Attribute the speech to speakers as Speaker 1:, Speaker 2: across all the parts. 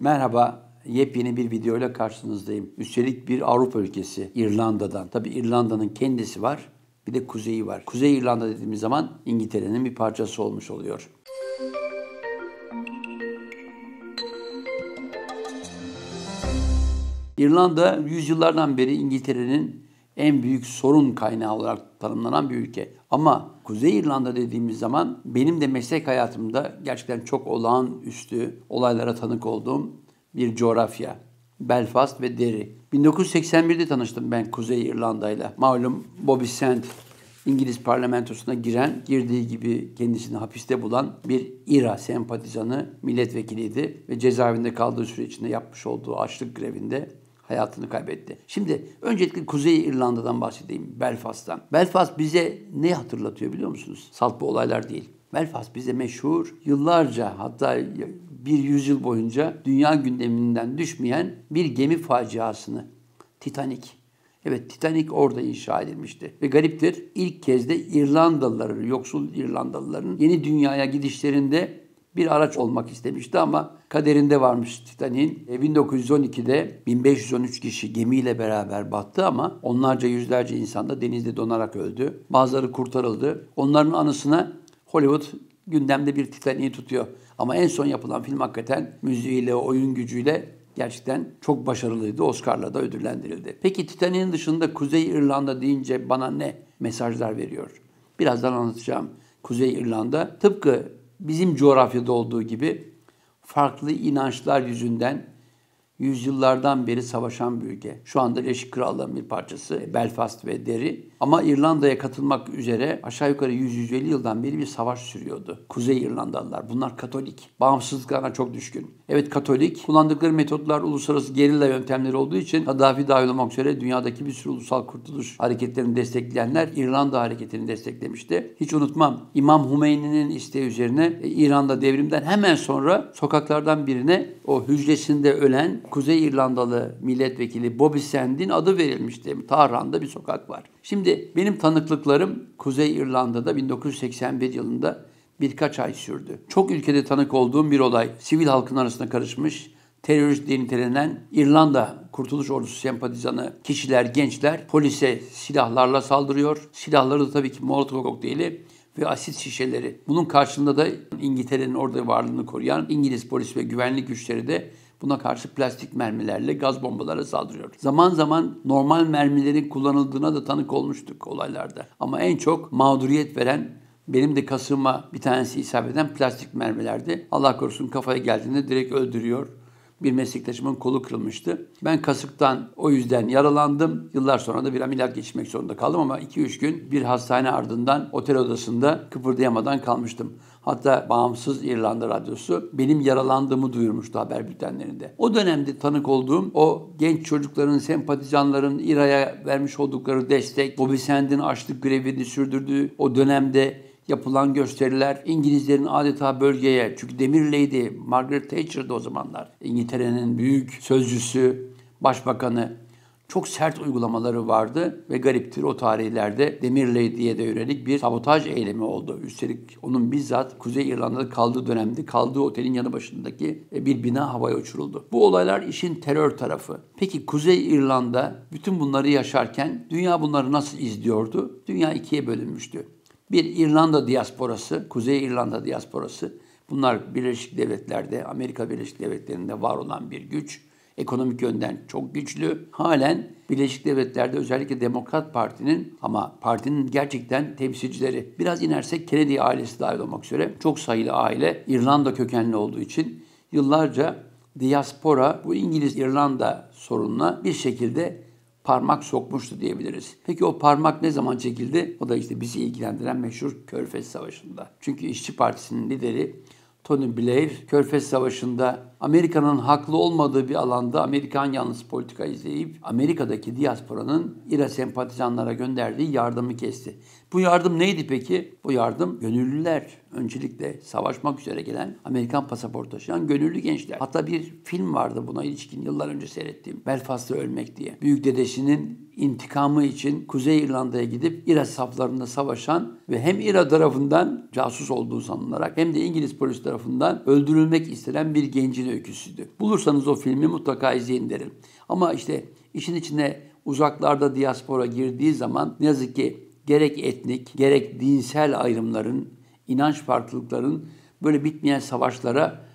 Speaker 1: Merhaba, yepyeni bir videoyla karşınızdayım. Üstelik bir Avrupa ülkesi, İrlanda'dan. Tabii İrlanda'nın kendisi var, bir de kuzeyi var. Kuzey İrlanda dediğimiz zaman İngiltere'nin bir parçası olmuş oluyor. İrlanda yüzyıllardan beri İngiltere'nin en büyük sorun kaynağı olarak tanımlanan bir ülke. Ama Kuzey İrlanda dediğimiz zaman benim de meslek hayatımda gerçekten çok olağanüstü olaylara tanık olduğum bir coğrafya. Belfast ve Derry. 1981'de tanıştım ben Kuzey İrlanda'yla. Malum Bobby Sands İngiliz parlamentosuna girdiği gibi kendisini hapiste bulan bir İRA sempatizanı milletvekiliydi ve cezaevinde kaldığı süre içinde yapmış olduğu açlık grevinde hayatını kaybetti. Şimdi öncelikle Kuzey İrlanda'dan bahsedeyim, Belfast'tan. Belfast bize ne hatırlatıyor biliyor musunuz? Salt bu olaylar değil. Belfast bize meşhur, yıllarca hatta bir yüzyıl boyunca dünya gündeminden düşmeyen bir gemi faciasını, Titanic. Evet, Titanic orada inşa edilmişti. Ve gariptir, ilk kez de İrlandalıların, yoksul İrlandalıların yeni dünyaya gidişlerinde bir araç olmak istemişti ama kaderinde varmış Titanic'in. 1912'de 1513 kişi gemiyle beraber battı ama onlarca yüzlerce insan da denizde donarak öldü. Bazıları kurtarıldı. Onların anısına Hollywood gündemde bir Titanic'i tutuyor. Ama en son yapılan film hakikaten müziğiyle, oyun gücüyle gerçekten çok başarılıydı. Oscar'la da ödüllendirildi. Peki Titanic'in dışında Kuzey İrlanda deyince bana ne mesajlar veriyor? Birazdan anlatacağım. Kuzey İrlanda tıpkı bizim coğrafyada olduğu gibi farklı inançlar yüzünden yüzyıllardan beri savaşan bir ülke. Şu anda Birleşik Krallığın bir parçası Belfast ve Derry. Ama İrlanda'ya katılmak üzere aşağı yukarı 100-150 yıldan beri bir savaş sürüyordu. Kuzey İrlandalılar. Bunlar Katolik. Bağımsızlıklarına çok düşkün. Evet, Katolik. Kullandıkları metotlar uluslararası gerilla yöntemleri olduğu için Kaddafi dahil olmak üzere dünyadaki bir sürü ulusal kurtuluş hareketlerini destekleyenler İrlanda hareketini desteklemişti. Hiç unutmam, İmam Hümeyni'nin isteği üzerine İran'da devrimden hemen sonra sokaklardan birine o hücresinde ölen Kuzey İrlandalı milletvekili Bobby Sands'in adı verilmişti. Tahran'da bir sokak var. Şimdi benim tanıklıklarım Kuzey İrlanda'da 1981 yılında birkaç ay sürdü. Çok ülkede tanık olduğum bir olay. Sivil halkın arasına karışmış, terörist diye nitelenen İrlanda Kurtuluş Ordusu sempatizanı kişiler, gençler polise silahlarla saldırıyor. Silahları da tabii ki Molotov kokteyli ve asit şişeleri. Bunun karşılığında da İngiltere'nin orada varlığını koruyan İngiliz polis ve güvenlik güçleri de buna karşı plastik mermilerle, gaz bombalarla saldırıyor. Zaman zaman normal mermilerin kullanıldığına da tanık olmuştuk olaylarda. Ama en çok mağduriyet veren, benim de kasığıma bir tanesi isabet eden plastik mermilerdi. Allah korusun kafaya geldiğinde direkt öldürüyor. Bir meslektaşımın kolu kırılmıştı. Ben kasıktan o yüzden yaralandım. Yıllar sonra da bir ameliyat geçirmek zorunda kaldım ama 2-3 gün bir hastane ardından otel odasında kıpırdayamadan kalmıştım. Hatta Bağımsız İrlanda Radyosu benim yaralandığımı duyurmuştu haber bültenlerinde. O dönemde tanık olduğum o genç çocukların, sempatizanların İRA'ya vermiş oldukları destek, Bobby Sands'in açlık grevini sürdürdüğü o dönemde yapılan gösteriler, İngilizlerin adeta bölgeye, çünkü Demir Lady, Margaret Thatcher'dı o zamanlar, İngiltere'nin büyük sözcüsü, başbakanı, çok sert uygulamaları vardı ve gariptir o tarihlerde Demir Lady'ye de yönelik bir sabotaj eylemi oldu. Üstelik onun bizzat Kuzey İrlanda'da kaldığı dönemde kaldığı otelin yanı başındaki bir bina havaya uçuruldu. Bu olaylar işin terör tarafı. Peki Kuzey İrlanda bütün bunları yaşarken dünya bunları nasıl izliyordu? Dünya ikiye bölünmüştü. Bir İrlanda diasporası, Kuzey İrlanda diasporası. Bunlar Birleşik Devletler'de, Amerika Birleşik Devletleri'nde var olan bir güç. Ekonomik yönden çok güçlü. Halen Birleşik Devletler'de özellikle Demokrat Parti'nin, ama partinin gerçekten temsilcileri, biraz inersek Kennedy ailesi dahil olmak üzere çok sayılı aile İrlanda kökenli olduğu için yıllarca diaspora bu İngiliz-İrlanda sorununa bir şekilde parmak sokmuştu diyebiliriz. Peki o parmak ne zaman çekildi? O da işte bizi ilgilendiren meşhur Körfez Savaşı'nda. Çünkü İşçi Partisi'nin lideri Tony Blair, Körfez Savaşı'nda Amerika'nın haklı olmadığı bir alanda Amerikan yanlısı politika izleyip Amerika'daki diasporanın İRA sempatizanlara gönderdiği yardımı kesti. Bu yardım neydi peki? Bu yardım gönüllüler. Öncelikle savaşmak üzere gelen Amerikan pasaportu taşıyan gönüllü gençler. Hatta bir film vardı buna ilişkin yıllar önce seyrettiğim. Belfast'ta Ölmek diye. Büyük dedesinin intikamı için Kuzey İrlanda'ya gidip İRA saflarında savaşan ve hem İRA tarafından casus olduğu sanılarak hem de İngiliz polis tarafından öldürülmek istenen bir gencin öyküsüydü. Bulursanız o filmi mutlaka izleyin derim. Ama işte işin içine uzaklarda diaspora girdiği zaman ne yazık ki gerek etnik, gerek dinsel ayrımların, inanç farklılıkların böyle bitmeyen savaşlara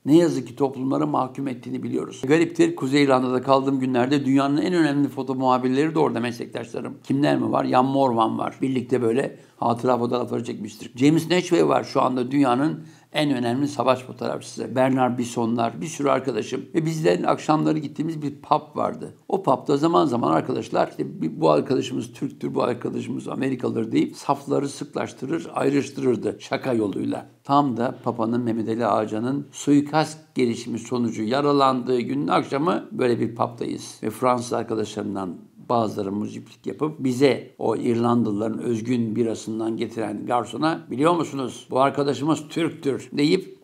Speaker 1: ne yazık ki toplumları mahkum ettiğini biliyoruz. Gariptir, Kuzey İrlanda'da kaldığım günlerde dünyanın en önemli foto muhabirleri de orada meslektaşlarım. Kimler mi var? Jan Morvan var. Birlikte böyle hatıra fotoğrafları çekmiştir. James Natchway var şu anda dünyanın en önemli savaş fotoğrafçısı. Bernard Bissonlar, bir sürü arkadaşım. Ve bizlerin akşamları gittiğimiz bir pub vardı. O pub'da zaman zaman arkadaşlar, işte bu arkadaşımız Türktür, bu arkadaşımız Amerikalıdır deyip safları sıklaştırır, ayrıştırırdı şaka yoluyla. Tam da Papa'nın Mehmet Ali Ağaca'nın suikast girişimi sonucu yaralandığı günün akşamı böyle bir pub'dayız. Ve Fransız arkadaşlarımdan bazıları muziplik yapıp bize o İrlandalıların özgün birasından getiren garsona biliyor musunuz bu arkadaşımız Türktür deyip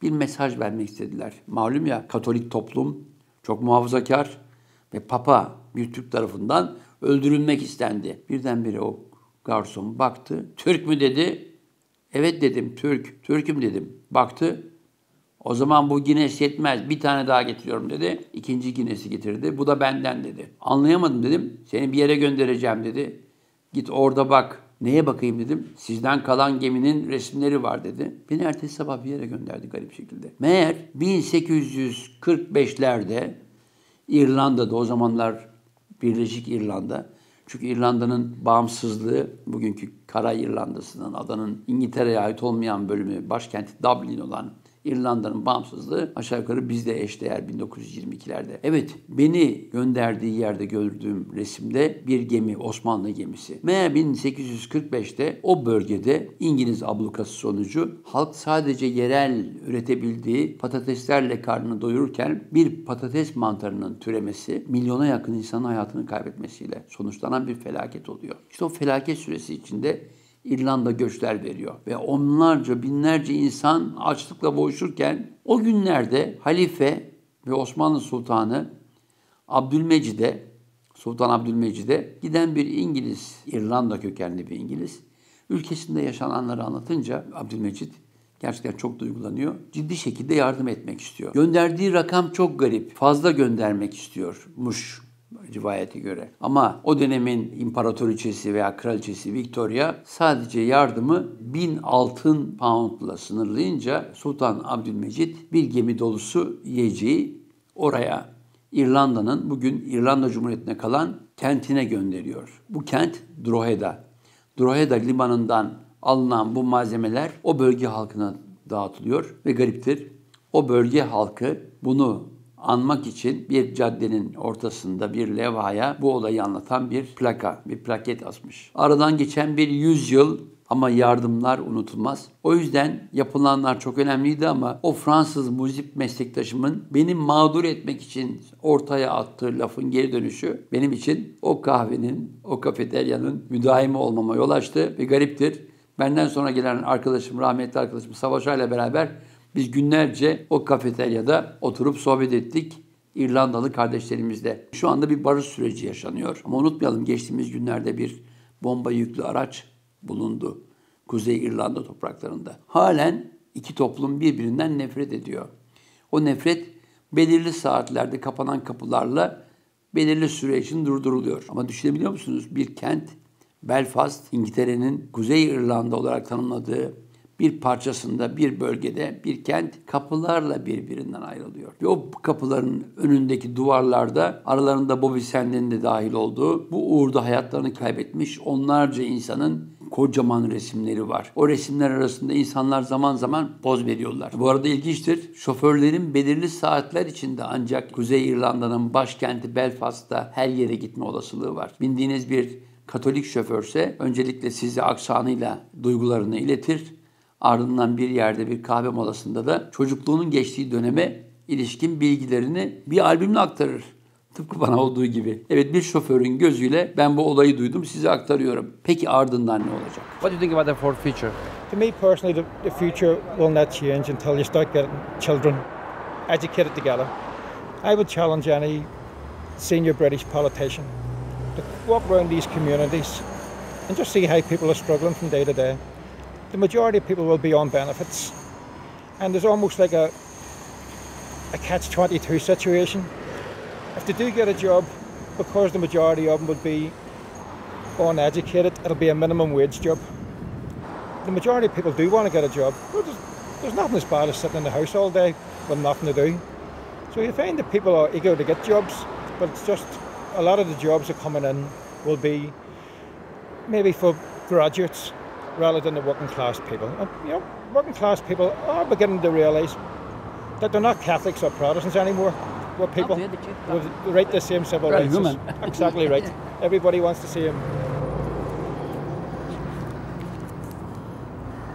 Speaker 1: bir mesaj vermek istediler. Malum ya Katolik toplum çok muhafazakar ve Papa bir Türk tarafından öldürülmek istendi. Birdenbire o garson baktı. Türk mü dedi. Evet dedim Türk. Türk'üm dedim. Baktı. O zaman bu Guinness yetmez. Bir tane daha getiriyorum dedi. İkinci Guinness'i getirdi. Bu da benden dedi. Anlayamadım dedim. Seni bir yere göndereceğim dedi. Git orada bak. Neye bakayım dedim. Sizden kalan geminin resimleri var dedi. Beni ertesi sabah bir yere gönderdi garip şekilde. Meğer 1845'lerde İrlanda'da o zamanlar Birleşik İrlanda. Çünkü İrlanda'nın bağımsızlığı bugünkü Kara İrlanda'sının adanın İngiltere'ye ait olmayan bölümü başkenti Dublin olan İrlanda'nın bağımsızlığı aşağı yukarı bizde eşdeğer 1922'lerde. Evet, beni gönderdiği yerde gördüğüm resimde bir gemi, Osmanlı gemisi. Meğer 1845'te o bölgede İngiliz ablukası sonucu halk sadece yerel üretebildiği patateslerle karnını doyururken bir patates mantarının türemesi milyona yakın insanın hayatını kaybetmesiyle sonuçlanan bir felaket oluyor. İşte o felaket süresi içinde İrlanda göçler veriyor ve onlarca, binlerce insan açlıkla boğuşurken o günlerde halife ve Osmanlı Sultanı Sultan Abdülmecid'e giden bir İngiliz, İrlanda kökenli bir İngiliz, ülkesinde yaşananları anlatınca Abdülmecid gerçekten çok duygulanıyor. Ciddi şekilde yardım etmek istiyor. Gönderdiği rakam çok garip. Fazla göndermek istiyormuş rivayete göre. Ama o dönemin imparatoriçesi veya kraliçesi Victoria sadece yardımı 1000 altın poundla sınırlayınca Sultan Abdülmecid bir gemi dolusu yiyeceği oraya İrlanda'nın bugün İrlanda Cumhuriyeti'ne kalan kentine gönderiyor. Bu kent Drogheda. Drogheda limanından alınan bu malzemeler o bölge halkına dağıtılıyor ve gariptir. O bölge halkı bunu anmak için bir caddenin ortasında bir levhaya bu olayı anlatan bir plaket asmış. Aradan geçen bir 100 yıl ama yardımlar unutulmaz. O yüzden yapılanlar çok önemliydi ama o Fransız müzik meslektaşımın beni mağdur etmek için ortaya attığı lafın geri dönüşü benim için o kahvenin, o kafeteryanın müdaimi olmama yol açtı ve gariptir. Benden sonra gelen arkadaşım, rahmetli arkadaşım Savaş Ay'la beraber biz günlerce o kafeteryada oturup sohbet ettik İrlandalı kardeşlerimizle. Şu anda bir barış süreci yaşanıyor. Ama unutmayalım geçtiğimiz günlerde bir bomba yüklü araç bulundu Kuzey İrlanda topraklarında. Halen iki toplum birbirinden nefret ediyor. O nefret belirli saatlerde kapanan kapılarla belirli süre için durduruluyor. Ama düşünebiliyor musunuz? Bir kent Belfast, İngiltere'nin Kuzey İrlanda olarak tanımladığı bir parçasında, bir bölgede, bir kent kapılarla birbirinden ayrılıyor. Ve o kapıların önündeki duvarlarda aralarında Bobby Sandy'nin de dahil olduğu bu uğurda hayatlarını kaybetmiş onlarca insanın kocaman resimleri var. O resimler arasında insanlar zaman zaman poz veriyorlar. Bu arada ilginçtir. Şoförlerin belirli saatler içinde ancak Kuzey İrlanda'nın başkenti Belfast'ta her yere gitme olasılığı var. Bindiğiniz bir Katolik şoförse öncelikle size aksanıyla duygularını iletir. Ardından bir yerde bir kahve molasında da çocukluğunun geçtiği döneme ilişkin bilgilerini bir albümle aktarır. Tıpkı bana olduğu gibi. Evet, bir şoförün gözüyle ben bu olayı duydum, size aktarıyorum. Peki ardından ne olacak?
Speaker 2: What do you think about the Ford future?
Speaker 3: To me personally, the future will not change until you start getting children educated together. I would challenge any senior British politician to walk around these communities and just see how people are struggling from day to day. The majority of people will be on benefits, and there's almost like a catch-22 situation. If they do get a job, because the majority of them would be uneducated, it'll be a minimum wage job. The majority of people do want to get a job. Well, there's nothing as bad as sitting in the house all day with nothing to do. So you find that people are eager to get jobs, but it's just a lot of the jobs that are coming in will be maybe for graduates rather than the working class people. And, working class people are beginning to realise that they're not Catholics or Protestants anymore. We're people with the right to the same civil rights.
Speaker 1: Human.
Speaker 3: Exactly right. Everybody wants to see him.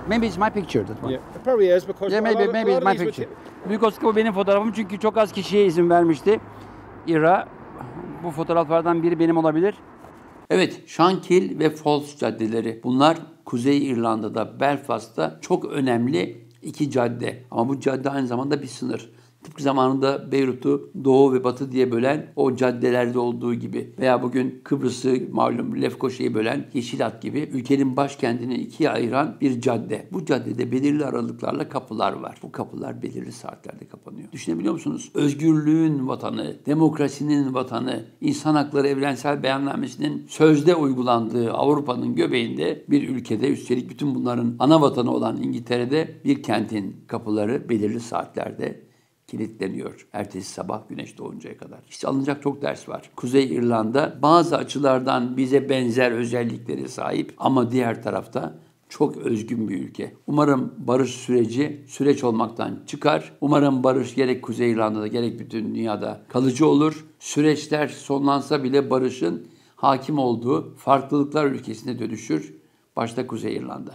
Speaker 1: Maybe it's my picture that one.
Speaker 3: Yeah, it probably is because
Speaker 1: Maybe it's my picture. Büyük Oscar bu benim fotoğrafım çünkü çok az kişiye izin vermişti. İra, bu fotoğraflardan biri benim olabilir. Evet, Shankill ve Falls caddeleri. Bunlar Kuzey İrlanda'da, Belfast'ta çok önemli iki cadde. Ama bu cadde aynı zamanda bir sınır. Tıpkı zamanında Beyrut'u doğu ve batı diye bölen o caddelerde olduğu gibi veya bugün Kıbrıs'ı malum Lefkoşa'yı bölen Yeşil Hat gibi ülkenin başkentini ikiye ayıran bir cadde. Bu caddede belirli aralıklarla kapılar var. Bu kapılar belirli saatlerde kapanıyor. Düşünebiliyor musunuz? Özgürlüğün vatanı, demokrasinin vatanı, insan hakları evrensel beyannamesinin sözde uygulandığı Avrupa'nın göbeğinde bir ülkede, üstelik bütün bunların ana vatanı olan İngiltere'de bir kentin kapıları belirli saatlerde kilitleniyor. Ertesi sabah güneş doğuncaya kadar. İşte alınacak çok ders var. Kuzey İrlanda bazı açılardan bize benzer özellikleri sahip ama diğer tarafta çok özgün bir ülke. Umarım barış süreci süreç olmaktan çıkar. Umarım barış gerek Kuzey İrlanda'da gerek bütün dünyada kalıcı olur. Süreçler sonlansa bile barışın hakim olduğu farklılıklar ülkesine dönüşür. Başta Kuzey İrlanda.